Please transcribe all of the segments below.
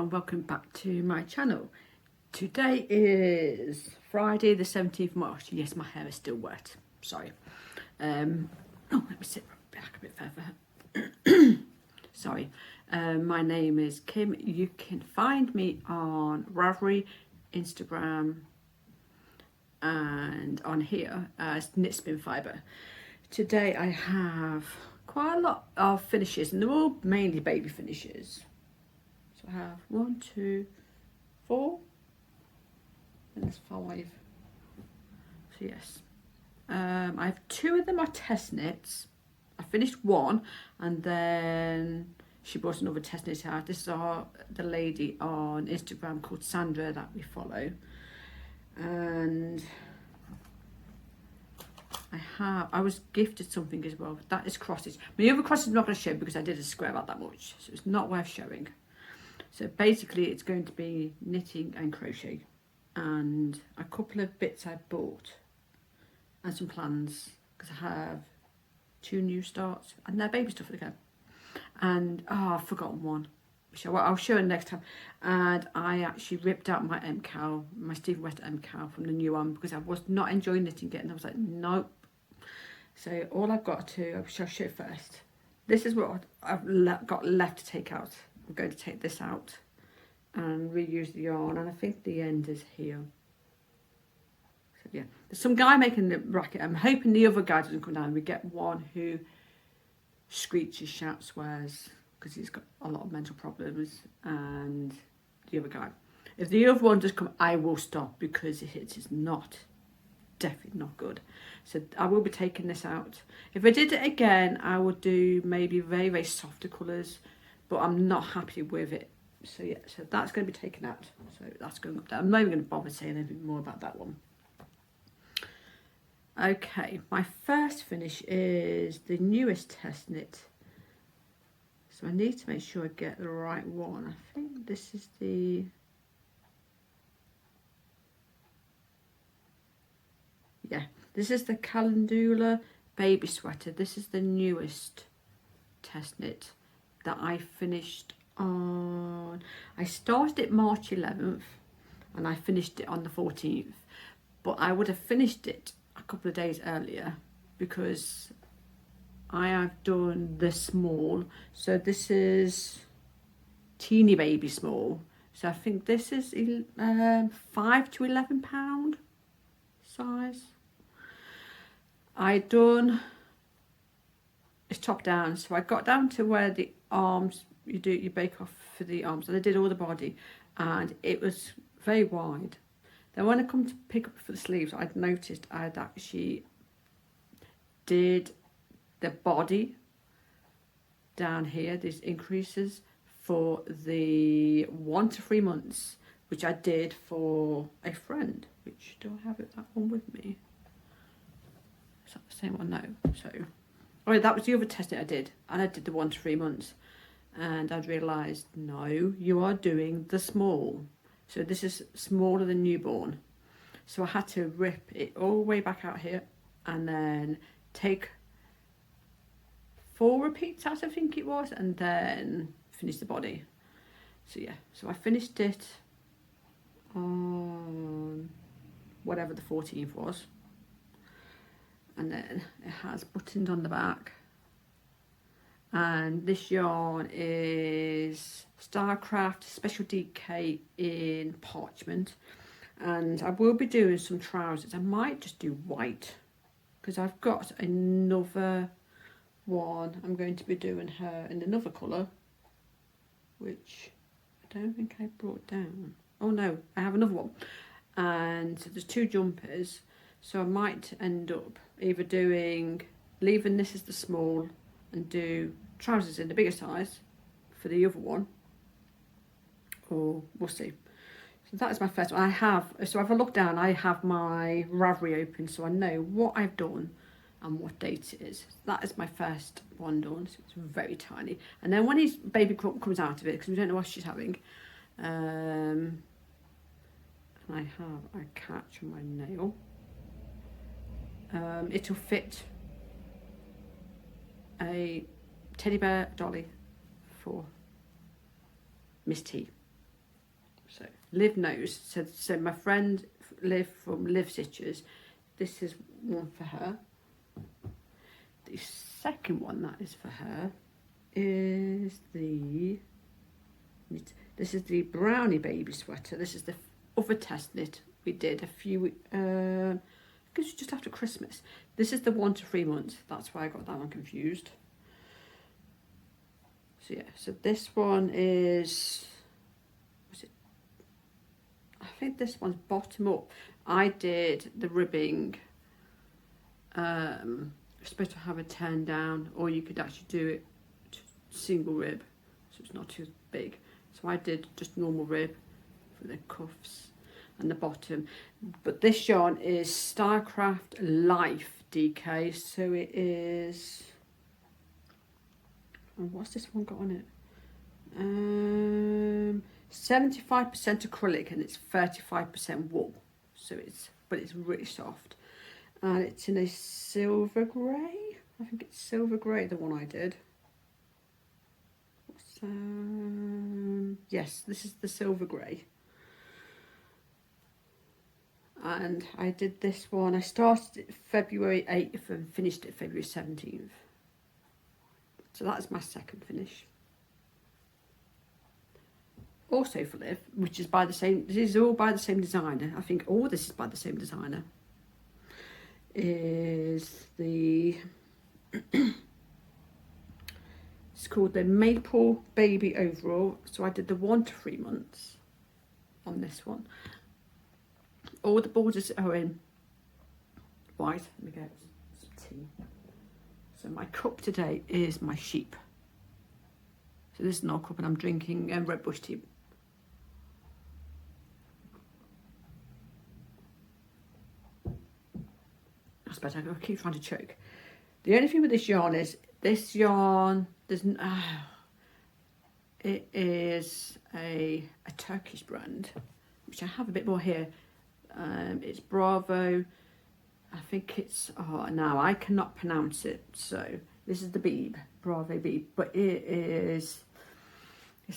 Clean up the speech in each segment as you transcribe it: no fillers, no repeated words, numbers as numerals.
and welcome back to my channel. Today is Friday the 17th of March. Yes, my hair is still wet, sorry. Let me sit back a bit further. Sorry. My name is Kim. You can find me on Ravelry, Instagram and on here as Knitspinfibre. Today I have quite a lot of finishes and they're all mainly baby finishes. So I have 1, 2, 4, and that's 5. So yes, I have 2 of them are test knits. I finished one, and then she brought another test knit out. This is the lady on Instagram called Sandra that we follow, and I was gifted something as well. That is crosses. My other crosses I'm not going to show because I did a square about that much, so it's not worth showing. So basically it's going to be knitting and crochet and a couple of bits I bought and some plans because I have 2 new starts and they're baby stuff again. And I've forgotten one, which I'll show you next time. And I actually ripped out my MCAL, my Stephen West MCAL from the new one because I was not enjoying knitting it, and I was like, nope. So all I've got to, I shall show first. This is what I've got left to take out. I'm going to take this out and reuse the yarn, and I think the end is here. So yeah, there's some guy making the racket. I'm hoping the other guy doesn't come down. We get one who screeches, shouts, swears because he's got a lot of mental problems, and the other guy. If the other one does come, I will stop because it is not, definitely not good. So I will be taking this out. If I did it again, I would do maybe very, very softer colours, but I'm not happy with it. So yeah, so that's going to be taken out. So that's going up there. I'm not even going to bother saying anything more about that one. Okay, my first finish is the newest test knit. So I need to make sure I get the right one. I think this is the... Yeah, this is the Calendula baby sweater. This is the newest test knit that I finished on... I started it March 11th and I finished it on the 14th. But I would have finished it a couple of days earlier because I have done the small. So this is teeny baby small. So I think this is 5 to 11 pound size. I done it's top down, so I got down to where the arms you bake off for the arms, and I did all the body, and it was very wide. Then when I come to pick up for the sleeves, I'd noticed I'd actually did the body down here, these increases for the 1 to 3 months, which I did for a friend. Which, do I have that one with me? Is that the same one? No. So, oh, that was the other test that I did, and I did the 1 to 3 months, and I'd realised no, you are doing the small. So this is smaller than newborn. So I had to rip it all the way back out here, and then take 4 repeats out, I think it was, and then finish the body. So yeah, so I finished it on whatever the 14th was, and then it has buttons on the back, and this yarn is Starcraft Special DK in parchment, and I will be doing some trousers. I might just do white because I've got another one I'm going to be doing her in another colour, which I don't think I brought down. Oh no, I have another one, and so there's 2 jumpers, so I might end up either leaving this as the small and do trousers in the bigger size for the other one, or we'll see. So that is my first one. So if I look down, I have my Ravelry open, so I know what I've done and what date it is. That is my first one done, so it's very tiny. And then when his baby comes out of it, because we don't know what she's having, and I have a catch on my nail, it'll fit a teddy bear dolly for Miss T. So Liv knows. So my friend Liv from Liv Stitches, this is one for her. The second one that is for her is this is the Brownie baby sweater. This is the other test knit we did a few I guess just after Christmas. This is the 1 to 3 months. That's why I got that one confused. So yeah, so this one is, I think this one's bottom up. I did the ribbing, you're supposed to have a turn down, or you could actually do it single rib, so it's not too big. So I did just normal rib for the cuffs and the bottom. But this yarn is Starcraft Life DK, so it is, what's this one got on it? 75% acrylic and it's 35% wool. So but it's really soft. And it's in a silver grey. I think it's silver grey, the one I did. Yes, this is the silver grey. And I did this one. I started it February 8th and finished it February 17th. So that's my second finish. Also for Liv, which is by the same, this is all by the same designer. I think all this is by the same designer. Is the it's called the Maple Baby Overall. So I did the 1 to 3 months on this one. All the borders are in white. Let me get some tea. So my cup today is my sheep. So this is an old cup and I'm drinking red bush tea. That's better. I keep trying to choke. The only thing with this yarn is this yarn, it is a Turkish brand, which I have a bit more here. It's Bravo. I think it's, now I cannot pronounce it. So this is the Beeb, Bravo Beeb, but it's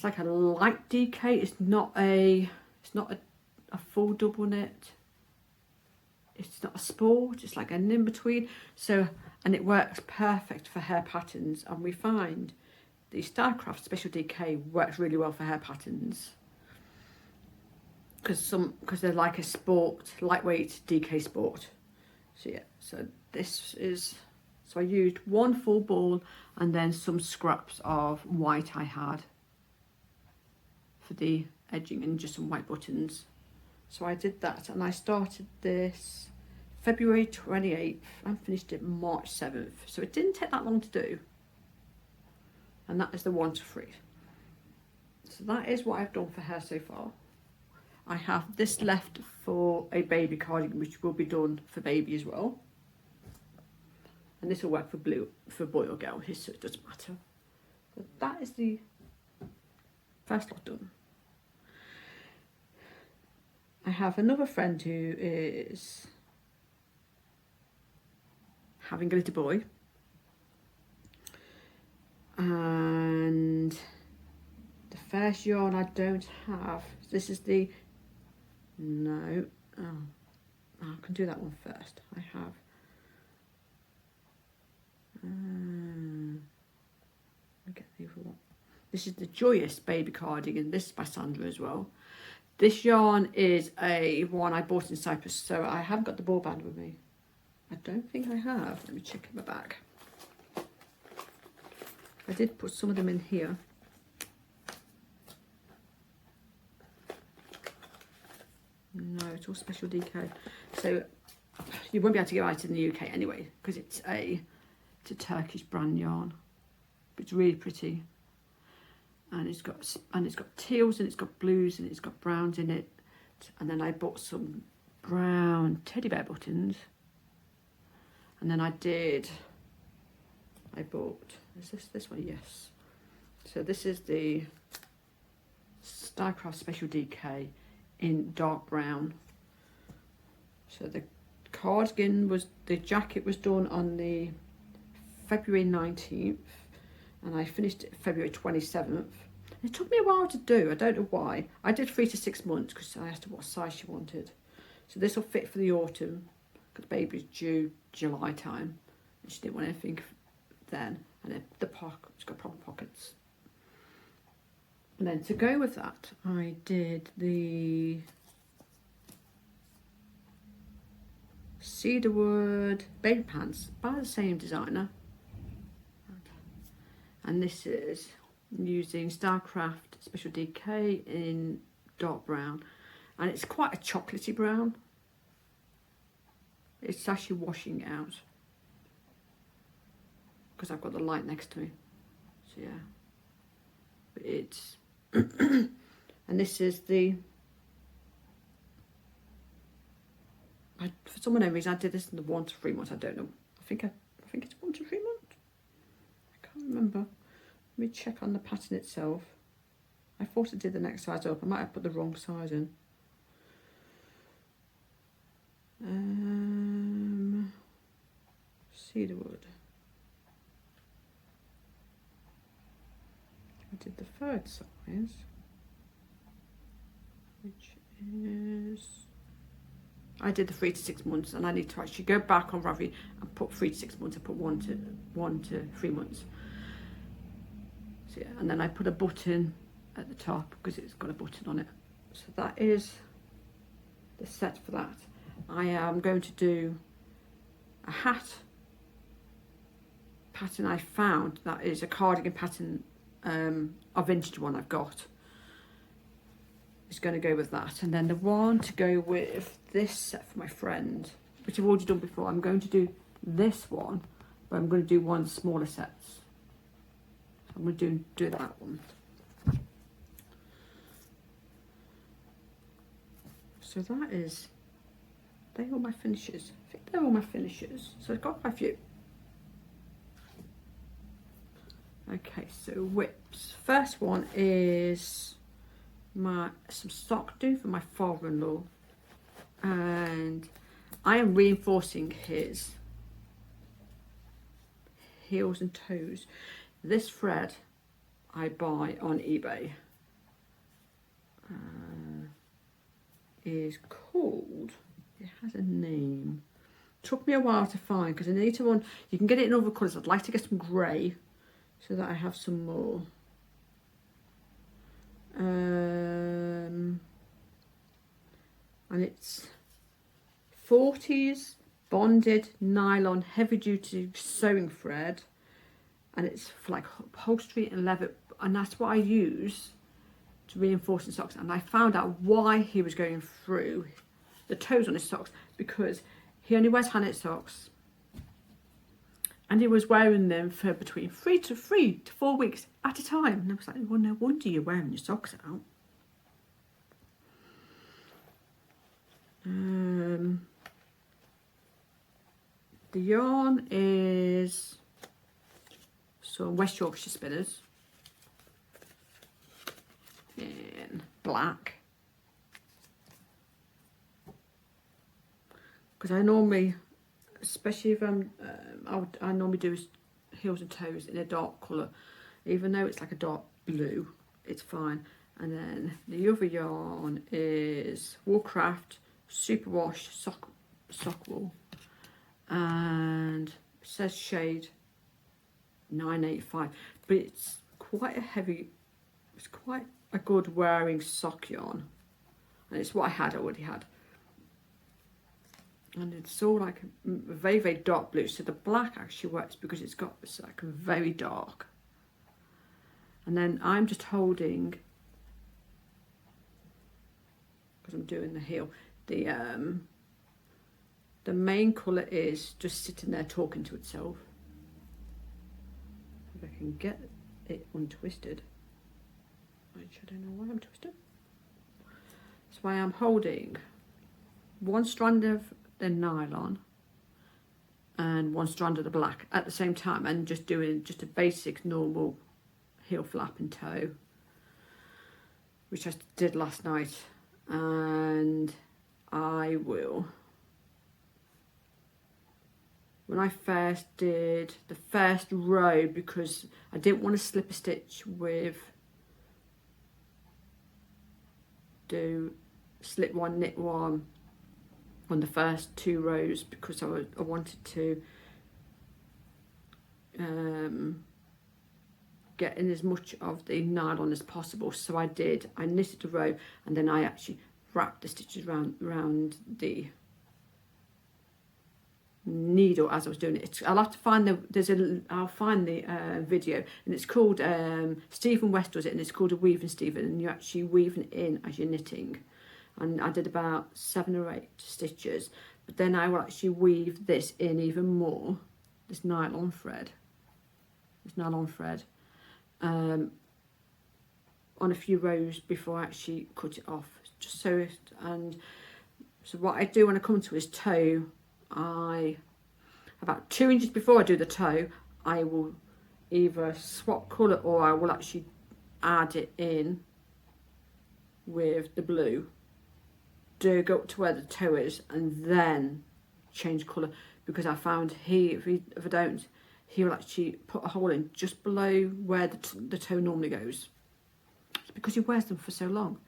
like a light DK. It's not a full double knit. It's not a sport, it's like an in-between. So, and it works perfect for hair patterns. And we find the Starcraft Special DK works really well for hair patterns. Because they're like a sport, lightweight DK sport. So yeah, so this is, so I used one full ball and then some scraps of white I had for the edging and just some white buttons. So I did that and I started this February 28th and finished it March 7th. So it didn't take that long to do. And that is the 1 to 3. So that is what I've done for her so far. I have this left for a baby cardigan, which will be done for baby as well. And this will work for boy or girl, so it doesn't matter. But that is the first lot done. I have another friend who is having a little boy. And the first yarn I don't have, this is the, no, I can do that one first. I have, let me get the other one. This is the Joyous Baby Cardigan. This is by Sandra as well. This yarn is a one I bought in Cyprus, so I haven't got the ball band with me. I don't think I have. Let me check in my bag. I did put some of them in here. No, it's all special DK. So you won't be able to get it in the UK anyway, because it's a Turkish brand yarn. But it's really pretty. And it's got teals and it's got blues and it's got browns in it. And then I bought some brown teddy bear buttons. And then I bought, is this one? Yes. So this is the Starcraft Special DK in dark brown. So the cardigan the jacket was done on the February 19th and I finished it February 27th. It took me a while to do. I don't know why. I did 3 to 6 months because I asked her what size she wanted. So this will fit for the autumn because baby's due July time. And she didn't want anything then. And then the pocket, it's got proper pockets. And then to go with that, I did the cedarwood baby pants by the same designer. And this is using Starcraft Special DK in dark brown. And it's quite a chocolatey brown. It's actually washing out. Because I've got the light next to me. So yeah. But it's... and this is the... for some unknown reason I did this in the 1 to 3 months. I don't know. I think it's 1 to 3 months. I can't remember. Let me check on the pattern itself. I thought I did the next size up. I might have put the wrong size in. Cedarwood. I did the 3rd size, which is... I did the 3 to 6 months, and I need to actually go back on Ravelry and put 3 to 6 months. I put 1 to 3 months. So yeah, and then I put a button at the top because it's got a button on it. So that is the set for that. I am going to do a hat pattern I found that is a cardigan pattern, a vintage one I've got. Is going to go with that, and then the one to go with this set for my friend, which I've already done before. I'm going to do this one, but I'm going to do one smaller sets. So I'm going to do that one. So that is, they're all my finishes. I think they're all my finishes. So I've got quite a few. Okay, so whips. First one is some sock do for my father-in-law, and I am reinforcing his heels and toes. This thread I buy on eBay is called, it has a name, took me a while to find because I need to one, you can get it in other colours. I'd like to get some grey so that I have some more. And it's 40s bonded nylon heavy duty sewing thread, and it's for like upholstery and leather, and that's what I use to reinforce the socks. And I found out why he was going through the toes on his socks, because he only wears hand-knit socks, and he was wearing them for between 3 to 4 weeks at a time. And I was like, well, no wonder you're wearing your socks out. The yarn is some West Yorkshire spinners in black, because I normally, especially if I normally do heels and toes in a dark colour, even though it's like a dark blue, it's fine. And then the other yarn is Woolcraft Superwash sock wool, and it says shade 985, but it's quite a heavy, it's quite a good wearing sock yarn, and it's what I already had. And it's all like a very, very dark blue, so the black actually works because it's got this like very dark. And then I'm just holding, because I'm doing the heel, the main colour is just sitting there talking to itself. If I can get it untwisted, which I don't know why I'm twisted. That's why I'm holding one strand of the nylon and one strand of the black at the same time, and just doing just a basic normal heel flap and toe, which I did last night. And I will, when I first did the first row, because I didn't want to slip a stitch with do slip one, knit one on the first 2 rows because I wanted to get in as much of the nylon as possible. So I knitted a row, and then I actually wrapped the stitches around the needle as I was doing it. I'll have to find I'll find the video, and it's called Stephen West does it, and it's called a weaving Stephen, and you're actually weaving it in as you're knitting. And I did about 7 or 8 stitches, but then I will actually weave this in even more, this nylon thread on a few rows before I actually cut it off, just so what I do when I come to his toe, about 2 inches before I do the toe, I will either swap colour or I will actually add it in with the blue, go up to where the toe is, and then change colour, because I found if I don't, he will actually put a hole in just below where the toe normally goes. It's because he wears them for so long,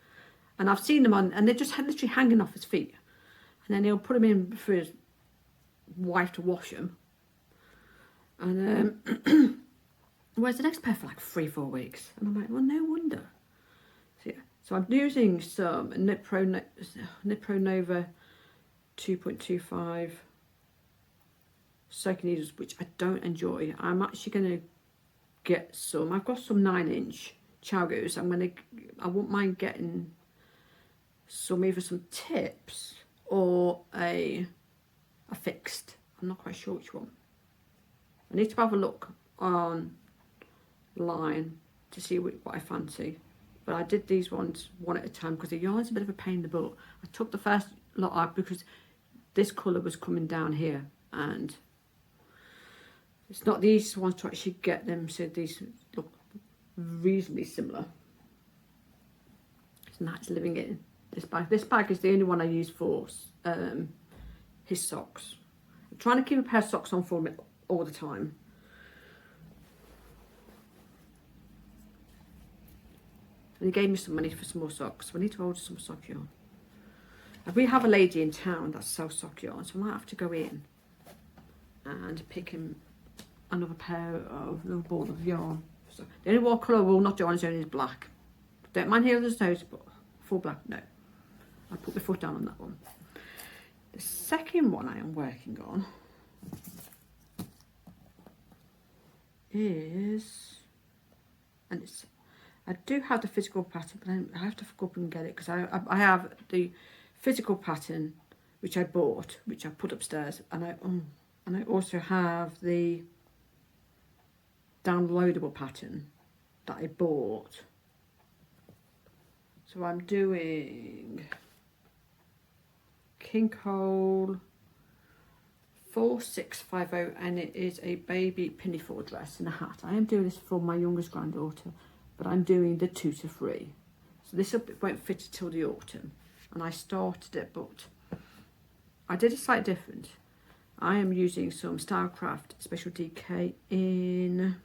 and I've seen them on, and they're just literally hanging off his feet, and then he'll put them in for his wife to wash them, and wears the next pair for like 3-4 weeks, and I'm like, well, no wonder. So yeah, so I'm using some Knit Pro Nova 2.25 soaking needles, which I don't enjoy. I'm actually going to get some. I've got some 9-inch Chagos. I won't mind getting either some tips or a fixed. I'm not quite sure which one. I need to have a look online to see what I fancy. But I did these ones one at a time because the yarn's a bit of a pain in the butt. I took the first lot out because this colour was coming down here, and it's not the easiest ones to actually get them, so these look reasonably similar. It's nice living in this bag. This bag is the only one I use for his socks. I'm trying to keep a pair of socks on for him all the time. And he gave me some money for some more socks, so I need to order some sock yarn. And we have a lady in town that sells sock yarn, so I might have to go in and pick him another ball of yarn. So the only one colour I will not do on his own is black. Don't mind here on his nose, but full black, no. I put my foot down on that one. The second one I am working on is, and I do have the physical pattern, but I have to go up and get it, because I have the physical pattern which I bought, which I put upstairs, and I also have the downloadable pattern that I bought. So I'm doing King Cole 4650, and it is a baby pinafore dress and a hat. I am doing this for my youngest granddaughter, but I'm doing the 2 to 3. So this won't fit until the autumn, and I started it, but I did it slightly different. I am using some Stylecraft Special DK in,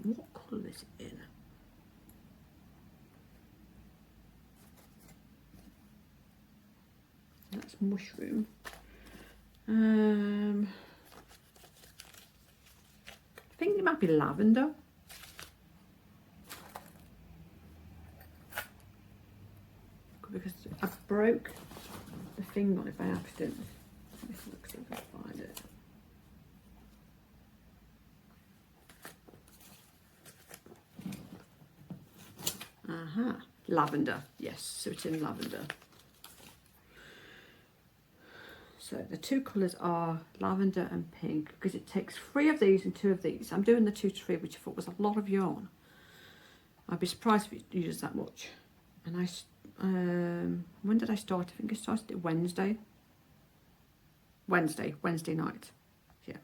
what colour is it in? That's mushroom. I think it might be lavender. Because I broke the thing on it by accident. Let's look, see if I can find it. Aha, lavender. Yes, so it's in lavender. So the 2 colours are lavender and pink, because it takes 3 of these and 2 of these. I'm doing the 2 to 3, which I thought was a lot of yarn. I'd be surprised if it uses that much. And when did I start? I think I started it Wednesday night. Yeah.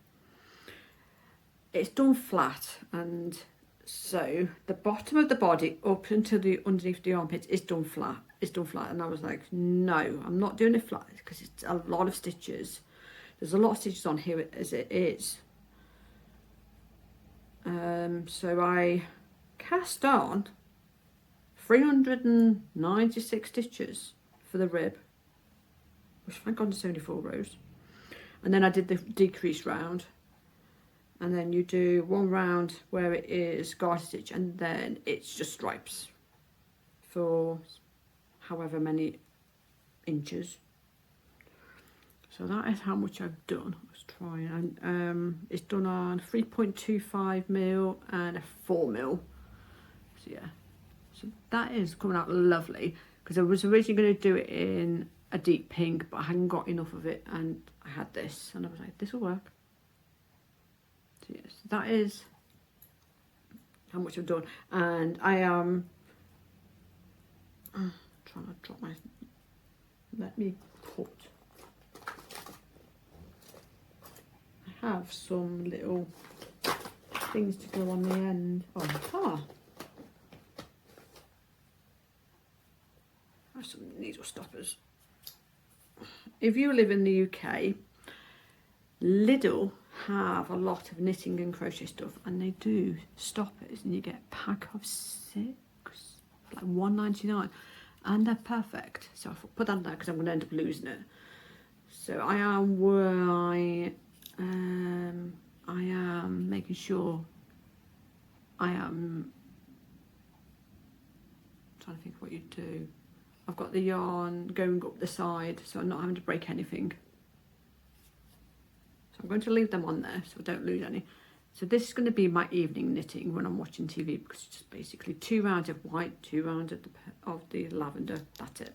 It's done flat, and so the bottom of the body up until the underneath the armpits is done flat. It's done flat, and I was like, no, I'm not doing it flat because it's a lot of stitches. There's a lot of stitches on here as it is. So I cast on 396 stitches for the rib, which thank God it's only 4 rows. And then I did the decrease round, and then you do 1 round where it is garter stitch, and then it's just stripes for however many inches. So that is how much I've done. Let's try, and it's done on 3.25mm and a 4mm. So yeah, so that is coming out lovely, because I was originally going to do it in a deep pink, but I hadn't got enough of it, and I had this, and I was like, this will work. So yes, that is how much I've done, and I am trying to drop my, let me cut. I have some little things to go on the end. Oh, I have some needle stoppers. If you live in the UK, Lidl have a lot of knitting and crochet stuff, and they do stoppers, and you get a pack of 6, like £1.99, and they're perfect. So I'll put that there because I'm going to end up losing it. So I am making sure I am trying to think of what you do. I've got the yarn going up the side, so I'm not having to break anything. So I'm going to leave them on there so I don't lose any. So this is going to be my evening knitting when I'm watching TV, because it's just basically 2 rounds of white, 2 rounds of the lavender. That's it.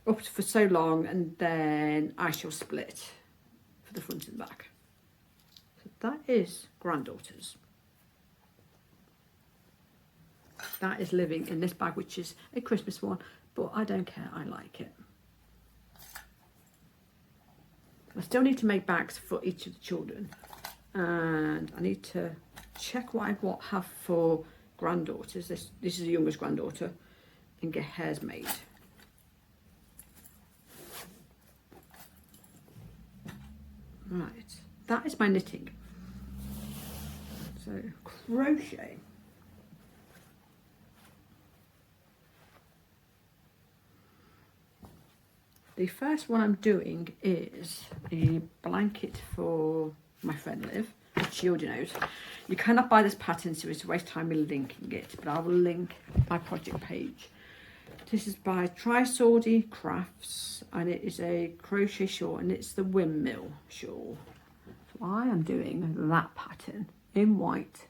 Up for so long, and then I shall split for the front and back. So that is granddaughters. That is living in this bag, which is a Christmas one, but I don't care, I like it. I still need to make bags for each of the children, and I need to check what I have for granddaughters. This is the youngest granddaughter, and get hairs made. Right, that is my knitting. So crochet. The first one I'm doing is a blanket for my friend Liv, which she already knows. You cannot buy this pattern, so it's a waste of time me linking it, but I will link my project page. This is by Trisordy Crafts, and it is a crochet shawl, and it's the windmill shawl. So I am doing that pattern in white.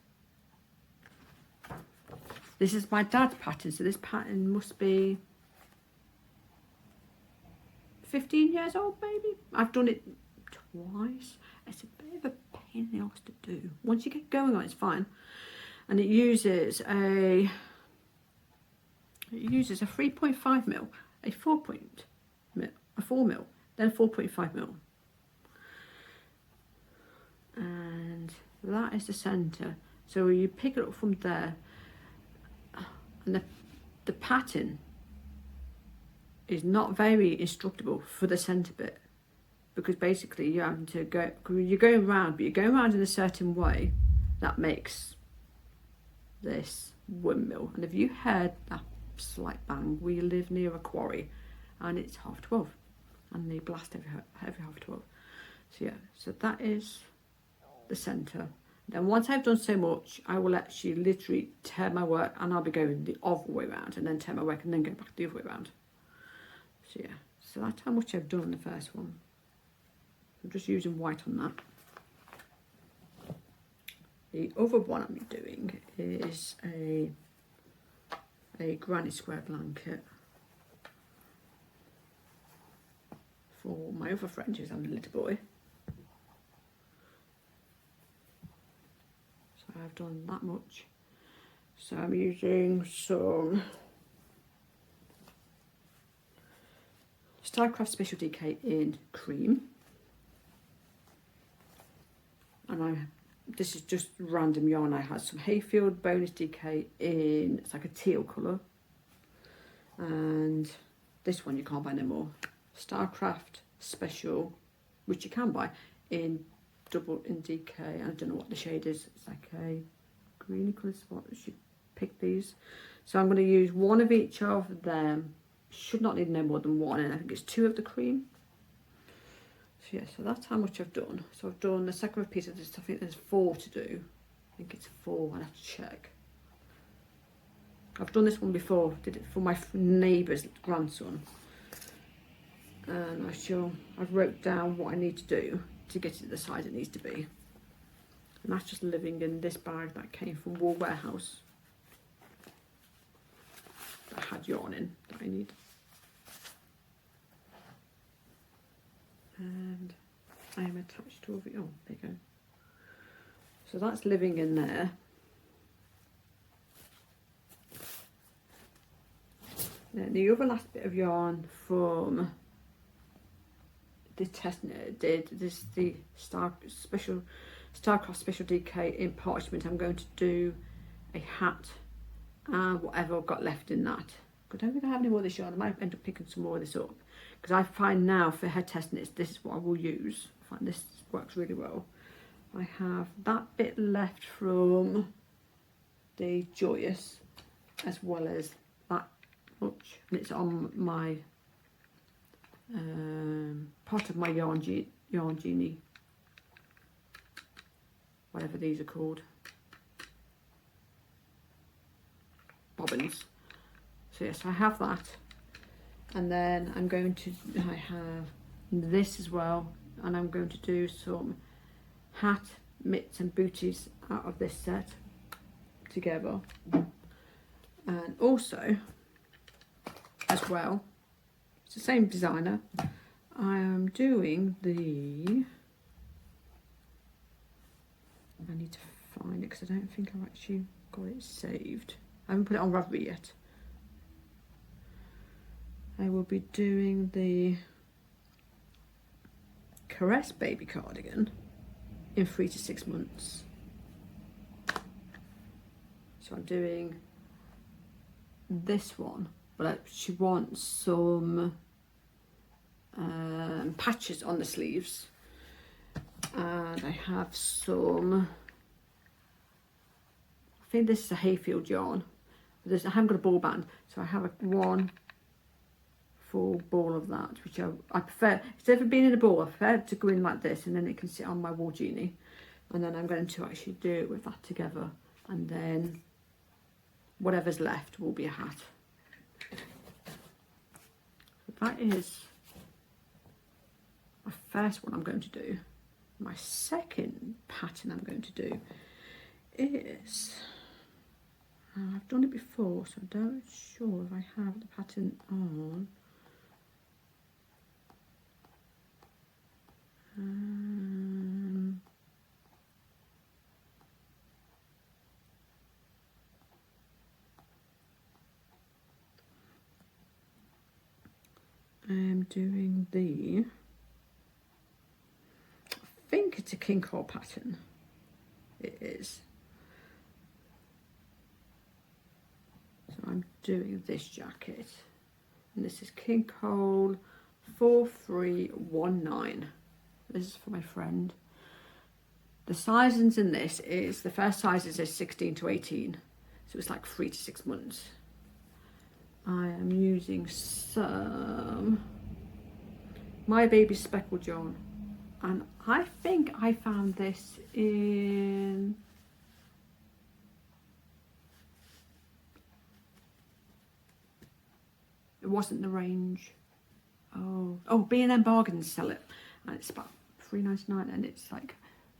This is my dad's pattern, so this pattern must be 15 years old, maybe. I've done it twice. It's a bit of a pain in the arse to do. Once you get going on, it's fine. And it uses a 3.5mm, a 4mm, a 4mm, then a 4.5mm. And that is the centre. So you pick it up from there, and the pattern is not very instructable for the centre bit, because basically you're having to go, you're going round, but you're going round in a certain way that makes this windmill. And if you heard that slight bang, we live near a quarry, and it's 12:30, and they blast every 12:30. So yeah, so that is the centre. Then once I've done so much, I will actually literally tear my work, and I'll be going the other way around, and then tear my work, and then go back the other way around. So yeah, so that's how much I've done on the first one. I'm just using white on that. The other one I'm doing is a granny square blanket for my other friend who's having a little boy. So I've done that much. So I'm using some Starcraft Special DK in cream, and this is just random yarn. I had some Hayfield bonus DK in, it's like a teal colour, and this one you can't buy no more. Starcraft Special, which you can buy in double in DK, and I don't know what the shade is. It's like a greeny colour spot. pick these. So I'm going to use one of each of them. Should not need no more than one, and I think it's 2 of the cream. So yeah, so that's how much I've done. So I've done the second repeat of this. I think there's 4 to do. I think it's 4. I'll have to check. I've done this one before. Did it for my neighbour's grandson. And I've wrote down what I need to do to get it to the size it needs to be. And that's just living in this bag that came from Wool Warehouse. That had yarn in that I need. And I am attached to over. Oh, there you go. So that's living in there. Then the other last bit of yarn from the test knit I did, this is the Starcraft Special DK in parchment. I'm going to do a hat and whatever I've got left in that. I don't think I have any more of this yarn. I might end up picking some more of this up, because I find now for head test knits, this is what I will use. I find this works really well. I have that bit left from the Joyous, as well as that much, and it's on my part of my yarn genie, whatever these are called, bobbins. So yes, I have that, and then I'm going to, I have this as well, and I'm going to do some hat, mitts and booties out of this set together. And also, as well, it's the same designer, I am doing the, I need to find it because I don't think I've actually got it saved. I haven't put it on Ravelry yet. I will be doing the Caress baby cardigan in 3 to 6 months. So I'm doing this one, but she wants some patches on the sleeves, and I have some, I think this is a Hayfield yarn. I haven't got a ball band, so I have one full ball of that, which I prefer. Instead of being in a ball, I prefer to go in like this, and then it can sit on my wool genie. And then I'm going to actually do it with that together, and then whatever's left will be a hat. So that is my first one I'm going to do. My second pattern I'm going to do is, I've done it before, so I'm not sure if I have the pattern on. I'm doing the, I think it's a king cole pattern. It is. So I'm doing this jacket, and this is king cole 4319. This is for my friend. The sizings in this is, the first sizes is 16 to 18, so it's like 3 to 6 months. I am using some My Baby speckled yarn, and I think I found this in, it wasn't the range. Oh, B&M Bargains sell it, and it's about £3.99, and it's like,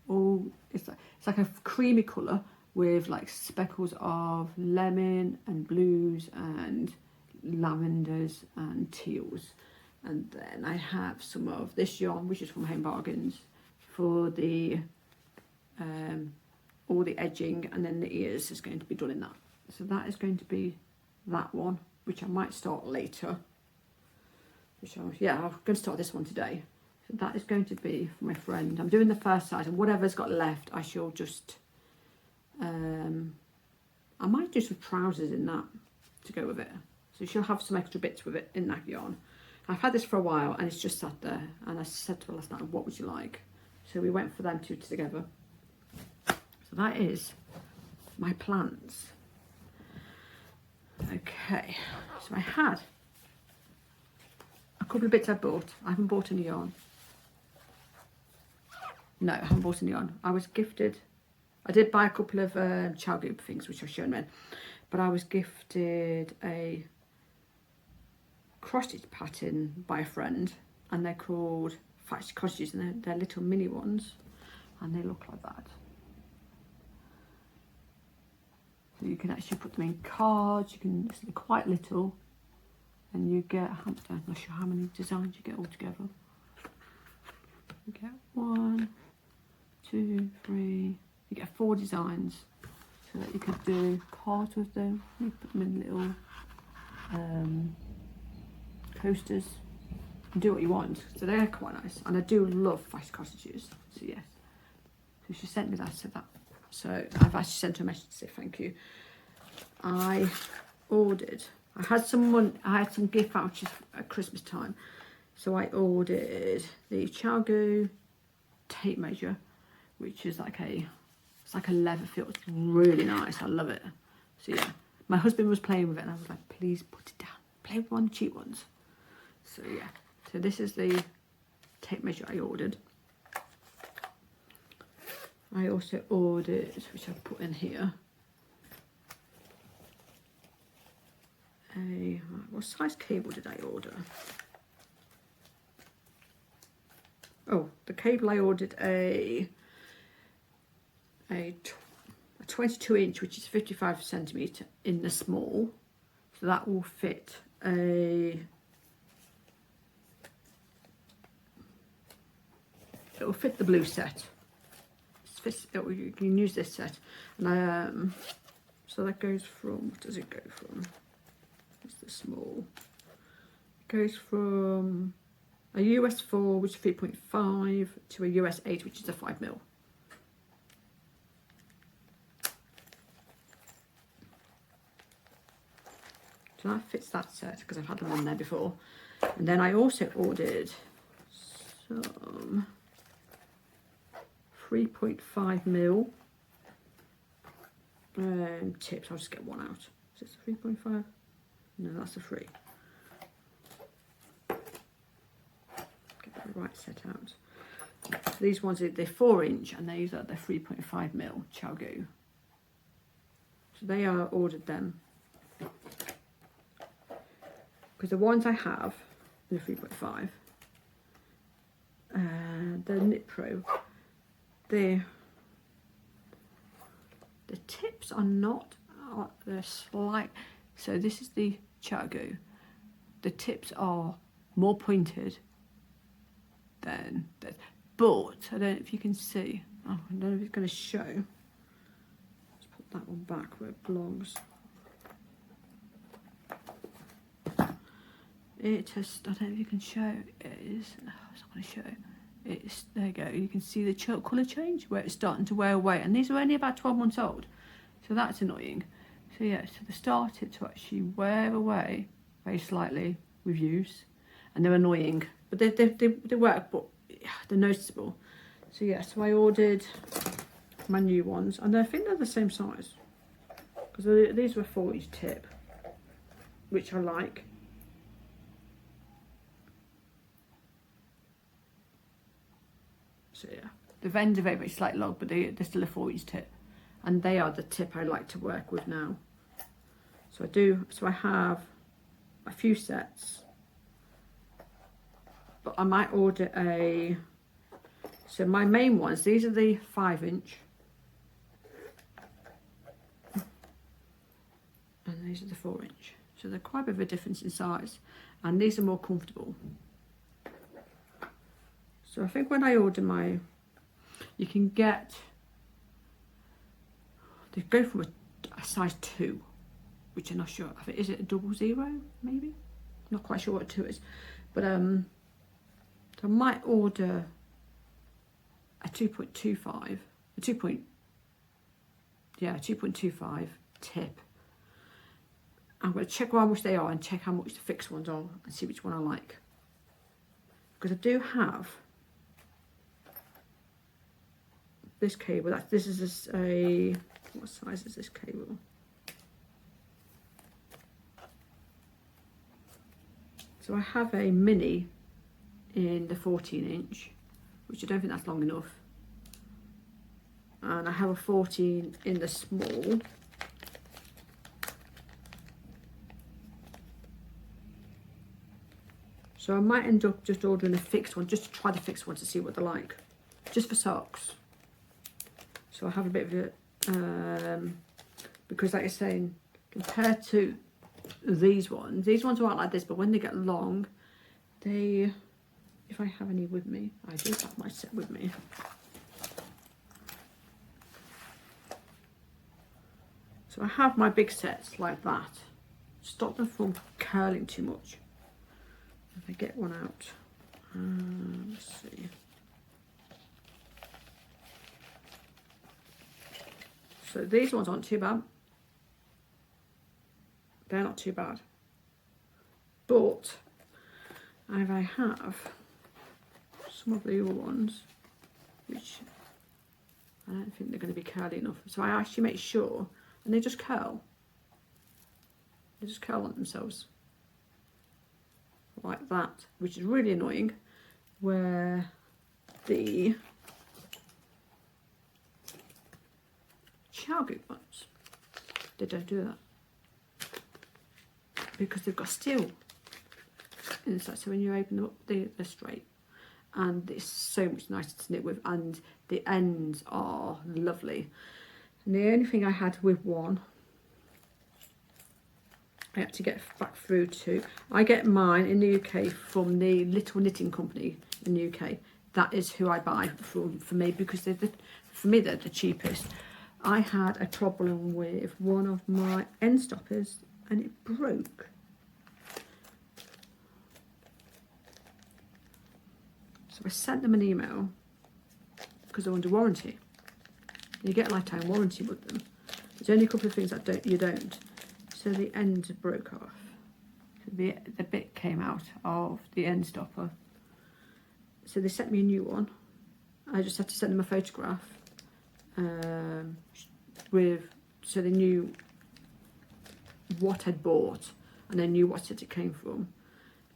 oh, it's like a creamy colour with like speckles of lemon and blues and lavenders and teals. And then I have some of this yarn, which is from Home Bargains, for the all the edging, and then the ears is going to be done in that. So that is going to be that one, which I might start later. I'm going to start this one today. So that is going to be for my friend. I'm doing the first size, and whatever's got left, I shall just, I might do some trousers in that to go with it. So she'll have some extra bits with it in that yarn. I've had this for a while, and it's just sat there, and I said to her last night, what would you like? So we went for them two together. So that is my plans. Okay, so I had a couple of bits I bought. I haven't bought any yarn. No, I haven't bought any yarn. I was gifted, I did buy a couple of child group things, which I've shown then, but I was gifted a cross stitch pattern by a friend, and they're called Fat Cross Stitches, and they're little mini ones, and they look like that. So you can actually put them in cards. You can, they're quite little, and you get, I'm not sure how many designs you get all together. You get 1, 2, 3, you get 4 designs, so that you could do cards with them. You put them in little coasters, and do what you want. So they're quite nice, and I do love fast cross stitches. So yes, so she sent me that. So I've actually sent her a message to say thank you. I had some gift vouchers at Christmas time, so I ordered the Chalgo tape measure, which is like it's like a leather feel. It's really nice. I love it. So yeah, my husband was playing with it, and I was like, please put it down. Play with one of the cheap ones. So yeah, so this is the tape measure I ordered. I also ordered, which I've put in here, what size cable did I order? Oh, the cable I ordered a 22 inch, which is 55 centimetre in the small, so that will fit it will fit the blue set. You can use this set, and so that goes from, what does it go from? It's the small. It goes from a US 4, which is 3.5, to a US 8, which is a 5mm. So that fits that set, because I've had them on there before. And then I also ordered some 3.5mm tips. I'll just get one out. Is this a 3.5? No, that's a 3. Get the right set out. So these ones they're 4 inch, and these are the 3.5mm Chalgo. So they are ordered them, because the ones I have, the 3.5, the Knit Pro, the tips are not, they're slight. So this is the Chalgo. The tips are more pointed than this, but I don't know if you can see. Oh, I don't know if it's going to show. Let's put that one back where it belongs. It has, I don't know if you can show. It is. No, it's not going to show. It's, there you go. You can see the colour change where it's starting to wear away, and these are only about 12 months old, so that's annoying. So yeah, so they started to actually wear away very slightly with use, and they're annoying, but they work, but they're noticeable. So yeah, so I ordered my new ones, and I think they're the same size, because these were 4 inch tip, which I like. So yeah, the ends are very, very slightly long, but they're still a 4 inch tip, and they are the tip I like to work with now. So I have a few sets, but I might order so my main ones, these are the 5 inch, and these are the 4 inch. So they're quite a bit of a difference in size, and these are more comfortable. So I think when I order you can get, they go from a size 2, which I'm not sure. I think, is it a 00 maybe? Not quite sure what a 2 is, but so I might order a 2.25, a 2.25 tip. I'm going to check how much they are and check how much the fixed ones are and see which one I like, because I do have this cable. This is a, what size is this cable? So I have a mini in the 14-inch, which I don't think that's long enough. And I have a 14 in the small. So I might end up just ordering a fixed one, just to try the fixed one to see what they're like. Just for socks. So I have a bit of it, because like I was saying, compared to these ones aren't like this, but when they get long, they, if I have any with me, I do have my set with me. So I have my big sets like that. Stop them from curling too much. If I get one out, let's see. So these ones aren't too bad. They're not too bad. But I have some of the other ones, which I don't think they're going to be curly enough. So I actually make sure, and they just curl. They just curl on themselves. Like that, which is really annoying, where the Chargoot ones, they don't do that because they've got steel inside. So when you open them up, they're straight, and it's so much nicer to knit with, and the ends are lovely. And the only thing I had with one, I had to get back through to. I get mine in the UK from the Little Knitting Company in the UK. That is who I buy from for me, because for me they're the cheapest. I had a problem with one of my end stoppers and it broke. So I sent them an email because they're under warranty. You get a lifetime warranty with them. There's only a couple of things that you don't. So the ends broke off. The bit came out of the end stopper. So they sent me a new one. I just had to send them a photograph so they knew what I'd bought and they knew what set it came from.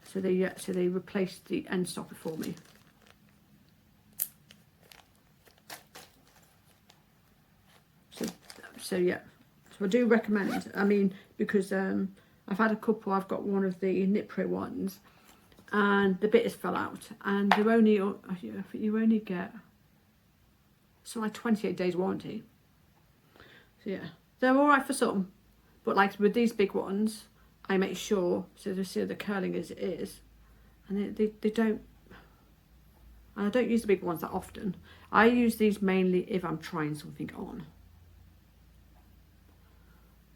So they replaced the end stopper for me. So yeah. So I do recommend, I mean, because I've had a couple, I've got one of the Knit Pro ones and the bit has fell out, and they're only, you only get, so like 28 days warranty. So yeah, they're alright for some, but like with these big ones, I make sure, so they see the curling as it is, and they don't, and I don't use the big ones that often. I use these mainly if I'm trying something on.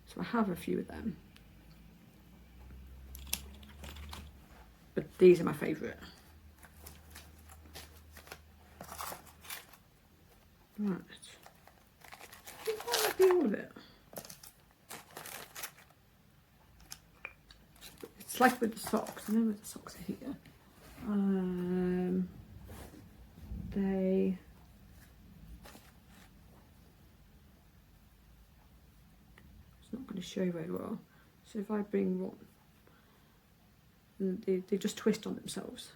So I have a few of them. But these are my favourite. Right. I think that might be all of it. It's like with the socks. I know where the socks are here. It's not going to show very well. So if I bring one, they just twist on themselves.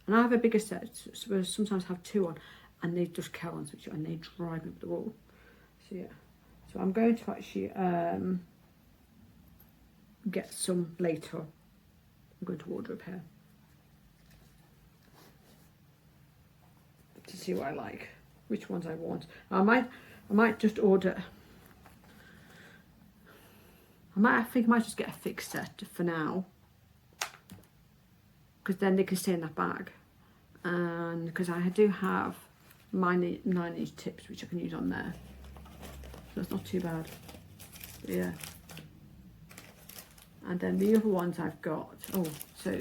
And I have a bigger set, so I sometimes have two on, and they just curl on each other and they drive me up the wall. So yeah, so I'm going to actually get some later. I'm going to order a pair to see what I like, which ones I want. I might just order. I think I might just get a fixed set for now, because then they can stay in that bag. And because I do have my 9-inch tips which I can use on there, so it's not too bad. But yeah. And then the other ones I've got. So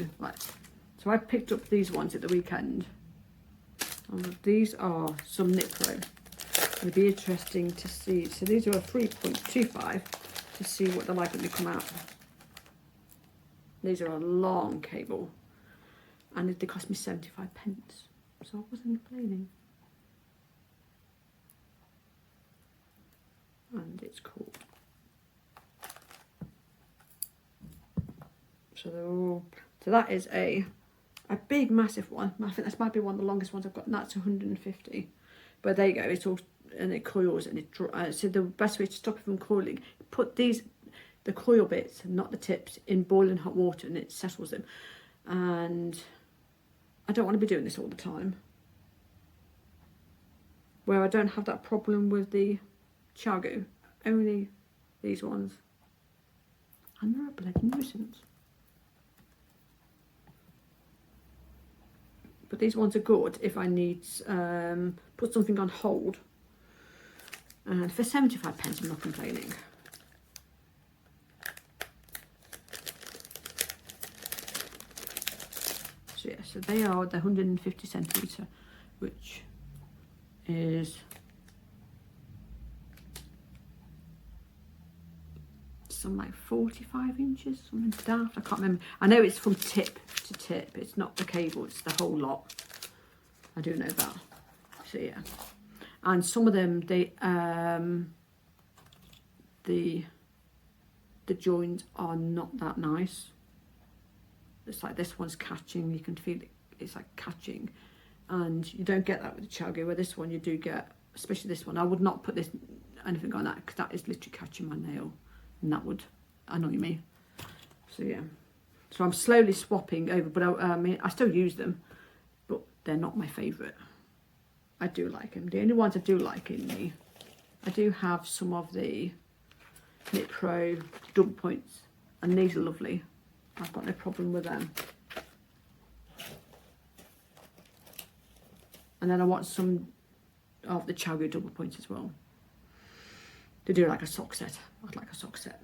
I picked up these ones at the weekend. These are some Knit Pro. It'd be interesting to see. So these are a 3.25. To see what they're like when they come out. These are a long cable, and they cost me 75 pence, so I wasn't complaining. And it's cool. So they're all, so that is a big massive one. I think this might be one of the longest ones I've got, and that's 150. But there you go, it's all, and it coils, and it so the best way to stop it from coiling, put the coil bits, not the tips, in boiling hot water, and it settles them. And I don't want to be doing this all the time, where I don't have that problem with the Chago, only these ones, and they're a bloody nuisance. But these ones are good if I need put something on hold. And for 75p, I'm not complaining. So yeah, so they are the 150 centimetre, which is something like 45 inches, something daft, I can't remember. I know it's from tip to tip, it's not the cable, it's the whole lot. I do know that. So yeah, and some of them, they the joins are not that nice. It's like this one's catching, you can feel it, it's like catching, and you don't get that with the Chago. Where this one you do get, especially this one. I would not put this anything on that, because that is literally catching my nail, and that would annoy me. So yeah, so I'm slowly swapping over, but I mean, I still use them, but they're not my favourite. I do like them. The only ones I do like in the, I do have some of the Knit Pro double points, and these are lovely. I've got no problem with them. And then I want some of the Chago double points as well. To do like a sock set. I'd like a sock set.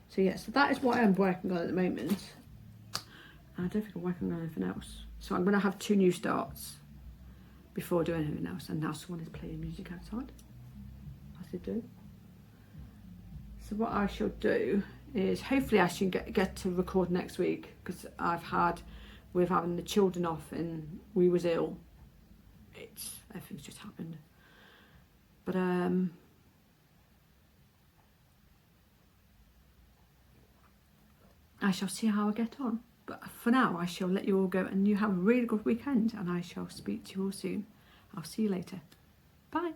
So yeah, so that is what I'm working on at the moment. I don't think I'm working on anything else. So I'm going to have 2 new starts before doing anything else. And now someone is playing music outside, as they do. So what I shall do is, hopefully I should get to record next week, because I've had, with having the children off and we was ill, everything's just happened. But I shall see how I get on. But for now, I shall let you all go, and you have a really good weekend, and I shall speak to you all soon. I'll see you later. Bye.